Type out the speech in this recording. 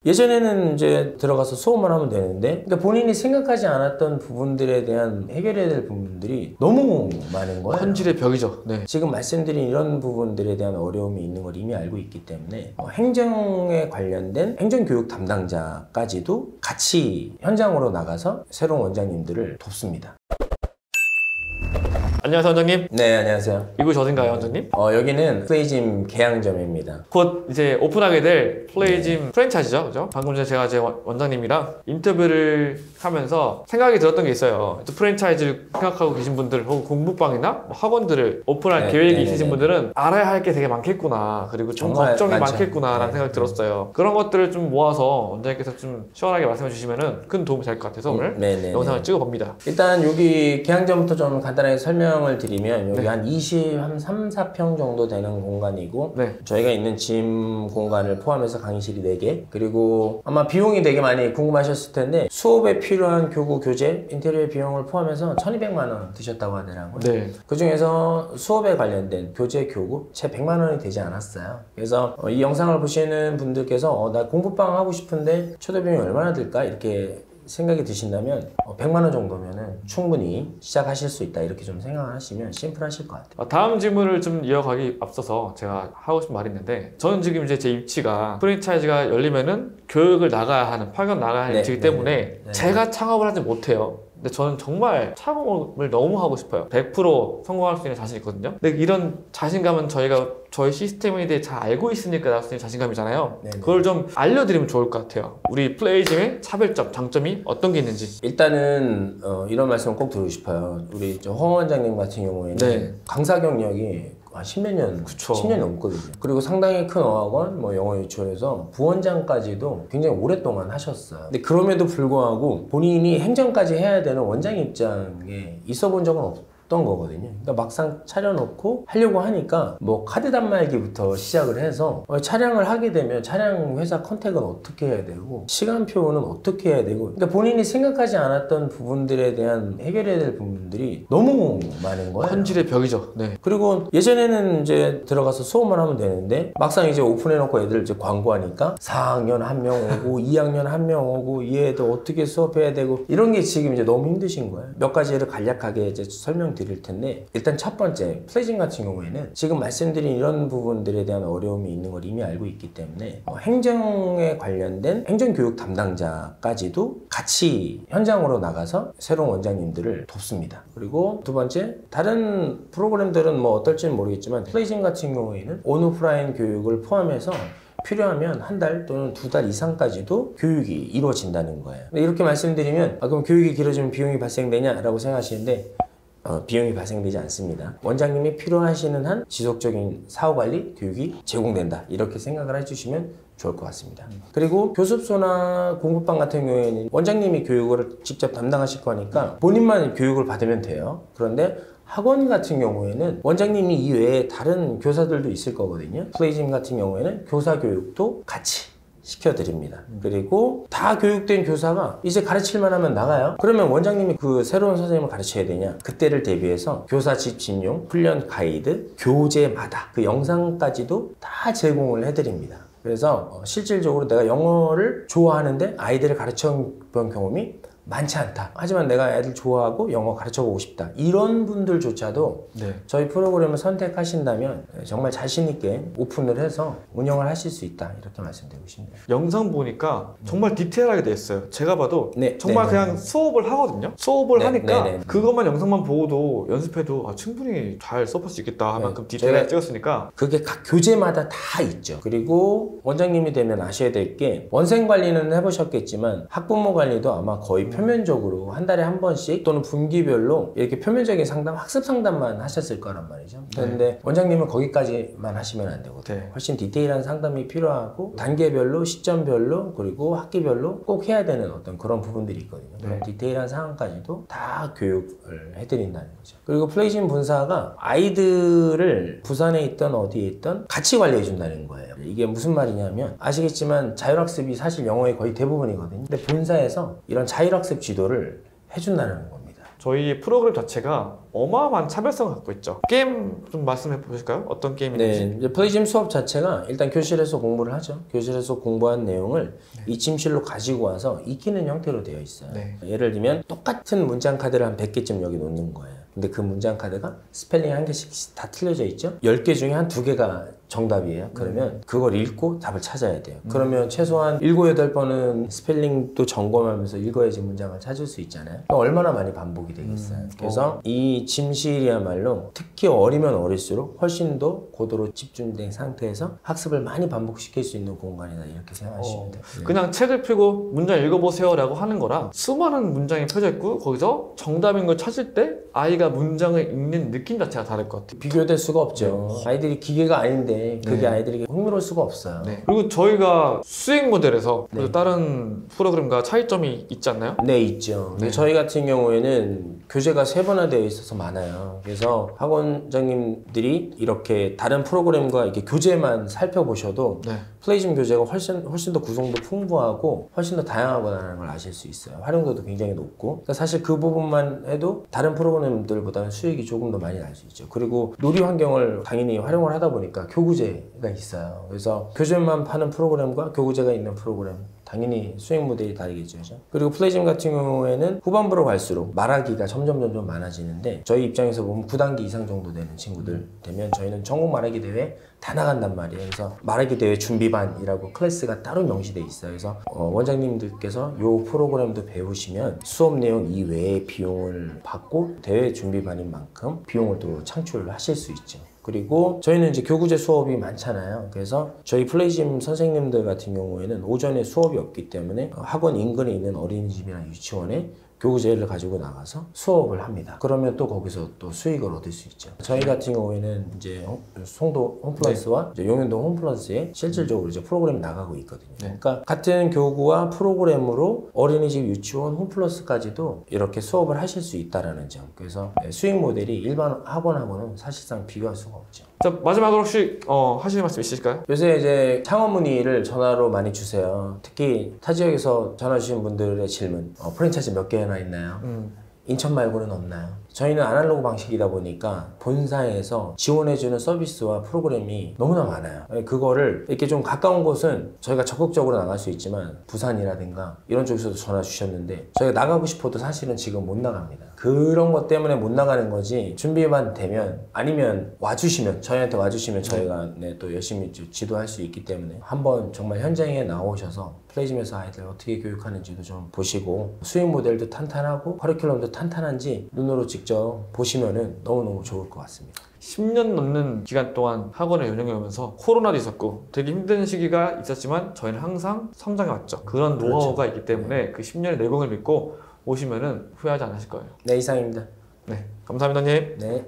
예전에는 이제 들어가서 수업만 하면 되는데, 그러니까 본인이 생각하지 않았던 부분들에 대한 해결해야 될 부분들이 너무 많은 거예요. 현질의 벽이죠. 네. 지금 말씀드린 이런 부분들에 대한 어려움이 있는 걸 이미 알고 있기 때문에 행정에 관련된 행정교육 담당자까지도 같이 현장으로 나가서 새로운 원장님들을 돕습니다. 안녕하세요, 원장님. 네, 안녕하세요. 이곳이 어딘가요, 원장님? 여기는 플레이짐 개항점입니다. 곧 이제 오픈하게 될 플레이짐 프랜차이즈죠, 그죠? 방금 전에 제가 제 원장님이랑 인터뷰를 하면서 생각이 들었던 게 있어요. 또 프랜차이즈를 생각하고 계신 분들, 혹은 공부방이나 뭐 학원들을 오픈할 계획이 있으신 분들은 알아야 할 게 되게 많겠구나, 그리고 좀 걱정이 많겠구나라는 생각이 들었어요. 그런 것들을 좀 모아서 원장님께서 좀 시원하게 말씀해 주시면은 큰 도움이 될 것 같아서 오늘 영상을 찍어봅니다. 일단 여기 개항점부터 좀 간단하게 설명을 드리면, 여기 한 3, 4평 정도 되는 공간이고, 저희가 있는 짐 공간을 포함해서 강의실이 4개, 그리고 아마 비용이 되게 많이 궁금하셨을 텐데 수업에 필요한 교구, 교재, 인테리어 비용을 포함해서 1200만 원 드셨다고 하더라고요. 그 중에서 수업에 관련된 교재, 교구 채 100만 원이 되지 않았어요. 그래서 이 영상을 보시는 분들께서 나 공부방 하고 싶은데 초대 비용이 얼마나 들까 이렇게 생각이 드신다면 100만 원 정도면은 충분히 시작하실 수 있다, 이렇게 좀 생각하시면 심플하실 것 같아요. 다음 질문을 좀 이어가기 앞서서 제가 하고 싶은 말이 있는데, 저는 지금 이제 제 입지가 프랜차이즈가 열리면은 교육을 나가야 하는, 파견 나가야 하는 입지이기 때문에 제가 창업을 하지 못해요. 근데 저는 정말 창업을 너무 하고 싶어요. 100% 성공할 수 있는 자신이 있거든요. 근데 이런 자신감은 저희 시스템에 대해 잘 알고 있으니까 나올 수 있는 자신감이잖아요. 그걸 좀 알려드리면 좋을 것 같아요. 우리 플레이짐의 차별점, 장점이 어떤 게 있는지. 일단은 이런 말씀 꼭 드리고 싶어요. 우리 허 원장님 같은 경우에는 강사 경력이 10몇 년, 10년 넘거든요. 그리고 상당히 큰 어학원, 영어 유치원에서 부원장까지도 굉장히 오랫동안 하셨어요. 근데 그럼에도 불구하고 본인이 행정까지 해야 되는 원장 입장에 있어 본 적은 없던 거거든요. 그러니까 막상 차려놓고 하려고 하니까 카드 단말기부터 시작을 해서 차량을 하게 되면 차량 회사 컨택은 어떻게 해야 되고, 시간표는 어떻게 해야 되고, 그러니까 본인이 생각하지 않았던 부분들에 대한 해결해야 될 부분들이 너무 많은 거예요. 현질의 벽이죠. 그리고 예전에는 이제 들어가서 수업만 하면 되는데 막상 이제 오픈해놓고 애들 이제 광고하니까 4학년 1명 오고 2학년 1명 오고, 이 애들 어떻게 수업해야 되고, 이런 게 지금 이제 너무 힘드신 거예요. 몇 가지를 간략하게 이제 설명드릴 텐데, 일단 첫 번째 플레이짐 같은 경우에는 지금 말씀드린 이런 부분들에 대한 어려움이 있는 걸 이미 알고 있기 때문에 행정에 관련된 행정교육 담당자까지도 같이 현장으로 나가서 새로운 원장님들을 돕습니다. 그리고 두 번째, 다른 프로그램들은 어떨지는 모르겠지만 플레이짐 같은 경우에는 온오프라인 교육을 포함해서 필요하면 한 달 또는 2달 이상까지도 교육이 이루어진다는 거예요. 이렇게 말씀드리면 그럼 교육이 길어지면 비용이 발생되냐 라고 생각하시는데, 비용이 발생되지 않습니다. 원장님이 필요하시는 한 지속적인 사후관리 교육이 제공된다, 이렇게 생각을 해주시면 좋을 것 같습니다. 그리고 교습소나 공부방 같은 경우에는 원장님이 교육을 직접 담당하실 거니까 본인만 교육을 받으면 돼요. 그런데 학원 같은 경우에는 원장님이 이외에 다른 교사들도 있을 거거든요. 플레이짐 같은 경우에는 교사 교육도 같이 시켜드립니다. 그리고 다 교육된 교사가 이제 가르칠만 하면 나가요. 그러면 원장님이 그 새로운 선생님을 가르쳐야 되냐, 그때를 대비해서 교사 집진용 훈련 가이드, 교재마다 그 영상까지도 다 제공을 해드립니다. 그래서 실질적으로 내가 영어를 좋아하는데 아이들을 가르쳐 본 경험이 많지 않다, 하지만 내가 애들 좋아하고 영어 가르쳐보고 싶다, 이런 분들조차도 저희 프로그램을 선택하신다면 정말 자신있게 오픈을 해서 운영을 하실 수 있다, 이렇게 말씀드리고 싶네요. 영상 보니까 정말 디테일하게 돼 있어요. 제가 봐도 정말 그냥 수업을 하거든요. 수업을 하니까 그것만 영상만 보고도 연습해도 충분히 잘 수업할 수 있겠다 할 만큼 디테일하게 찍었으니까. 그게 각 교재마다 다 있죠. 그리고 원장님이 되면 아셔야 될 게, 원생 관리는 해보셨겠지만 학부모 관리도 아마 거의 표면적으로 한 달에 한 번씩 또는 분기별로 이렇게 표면적인 상담, 학습 상담만 하셨을 거란 말이죠. 그런데 원장님은 거기까지만 하시면 안 되거든요. 훨씬 디테일한 상담이 필요하고 단계별로, 시점별로, 그리고 학기별로 꼭 해야 되는 어떤 그런 부분들이 있거든요. 그런 디테일한 상황까지도 다 교육을 해드린다는 거죠. 그리고 플레이짐 본사가 아이들을 부산에 있던 어디에 있던 같이 관리해 준다는 거예요. 이게 무슨 말이냐면, 아시겠지만 자율학습이 사실 영어의 거의 대부분이거든요. 근데 본사에서 이런 자율학습 지도를 해준다는 겁니다. 저희 프로그램 자체가 어마어마한 차별성을 갖고 있죠. 게임 좀 말씀해 보실까요? 어떤 게임인지? 네, 이제 플레이즘 수업 자체가 일단 교실에서 공부를 하죠. 교실에서 공부한 내용을 이 침실로 가지고 와서 익히는 형태로 되어 있어요. 예를 들면 똑같은 문장 카드를 한 100개쯤 여기 놓는 거예요. 근데 그 문장 카드가 스펠링이 한 개씩 다 틀려져 있죠. 10개 중에 한 2개가 정답이에요. 그러면 그걸 읽고 답을 찾아야 돼요. 그러면 최소한 7, 8번은 스펠링도 점검하면서 읽어야지 문장을 찾을 수 있잖아요. 얼마나 많이 반복이 되겠어요. 그래서 이 침실이야말로 특히 어리면 어릴수록 훨씬 더 고도로 집중된 상태에서 학습을 많이 반복시킬 수 있는 공간이다, 이렇게 생각하시면 돼요. 그냥 책을 펴고 문장 읽어보세요 라고 하는 거랑 수많은 문장이 펴져 있고 거기서 정답인 걸 찾을 때 아이가 문장을 읽는 느낌 자체가 다를 것 같아요. 비교될 수가 없죠. 아이들이 기계가 아닌데 그게 아이들에게 흥미로울 수가 없어요. 그리고 저희가 수행 모델에서 다른 프로그램과 차이점이 있지 않나요? 네, 있죠. 저희 같은 경우에는 교재가 세분화되어 있어서 많아요. 그래서 학원장님들이 이렇게 다른 프로그램과 이렇게 교재만 살펴보셔도 플레이즘 교재가 훨씬 더 구성도 풍부하고 훨씬 더 다양하구나라는 걸 아실 수 있어요. 활용도도 굉장히 높고. 그러니까 사실 그 부분만 해도 다른 프로그램들보다는 수익이 조금 더 많이 날 수 있죠. 그리고 놀이 환경을 당연히 활용을 하다 보니까 교구제가 있어요. 그래서 교재만 파는 프로그램과 교구제가 있는 프로그램, 당연히 수익 모델이 다르겠죠. 그죠? 그리고 플레이즘 같은 경우에는 후반부로 갈수록 말하기가 점점 많아지는데 저희 입장에서 보면 9단계 이상 정도 되는 친구들 되면 저희는 전국 말하기 대회 다 나간단 말이에요. 그래서 말하기 대회 준비반이라고 클래스가 따로 명시돼 있어요. 그래서 원장님들께서 이 프로그램도 배우시면 수업 내용 이외에 비용을 받고 대회 준비반인 만큼 비용을 또 창출하실 수 있죠. 그리고 저희는 이제 교구제 수업이 많잖아요. 그래서 저희 플레이즘 선생님들 같은 경우에는 오전에 수업이 없기 때문에 학원 인근에 있는 어린이집이나 유치원에 교구제를 가지고 나가서 수업을 합니다. 그러면 또 거기서 또 수익을 얻을 수 있죠. 저희 같은 경우에는 이제 송도 홈플러스와 이제 용현동 홈플러스에 실질적으로 이제 프로그램이 나가고 있거든요. 그러니까 같은 교구와 프로그램으로 어린이집, 유치원, 홈플러스까지도 이렇게 수업을 하실 수 있다라는 점. 그래서 수익 모델이 일반 학원하고는 사실상 비교할 수가 없죠. 자, 마지막으로 혹시 하시는 말씀 있으실까요? 요새 이제 창업 문의를 전화로 많이 주세요. 특히 타 지역에서 전화 주신 분들의 질문, 프랜차이즈 몇 개나 있나요? 인천 말고는 없나요? 저희는 아날로그 방식이다 보니까 본사에서 지원해주는 서비스와 프로그램이 너무나 많아요. 그거를 이렇게 좀 가까운 곳은 저희가 적극적으로 나갈 수 있지만 부산이라든가 이런 쪽에서도 전화 주셨는데 저희가 나가고 싶어도 사실은 지금 못 나갑니다. 그런 것 때문에 못 나가는 거지, 준비만 되면 아니면 와주시면, 저희한테 와주시면 저희가 또 열심히 지도할 수 있기 때문에 한번 정말 현장에 나오셔서 플레이즘에서 아이들 어떻게 교육하는지도 좀 보시고 수익 모델도 탄탄하고 커리큘럼도 탄탄한지 눈으로 직접 보시면은 너무너무 좋을 것 같습니다. 10년 넘는 기간 동안 학원을 운영해오면서 코로나도 있었고 되게 힘든 시기가 있었지만 저희는 항상 성장해 왔죠. 그런 노하우가 있기 때문에 그 10년의 내공을 믿고 오시면은 후회하지 않으실 거예요. 네, 이상입니다. 네, 감사합니다, 님. 네.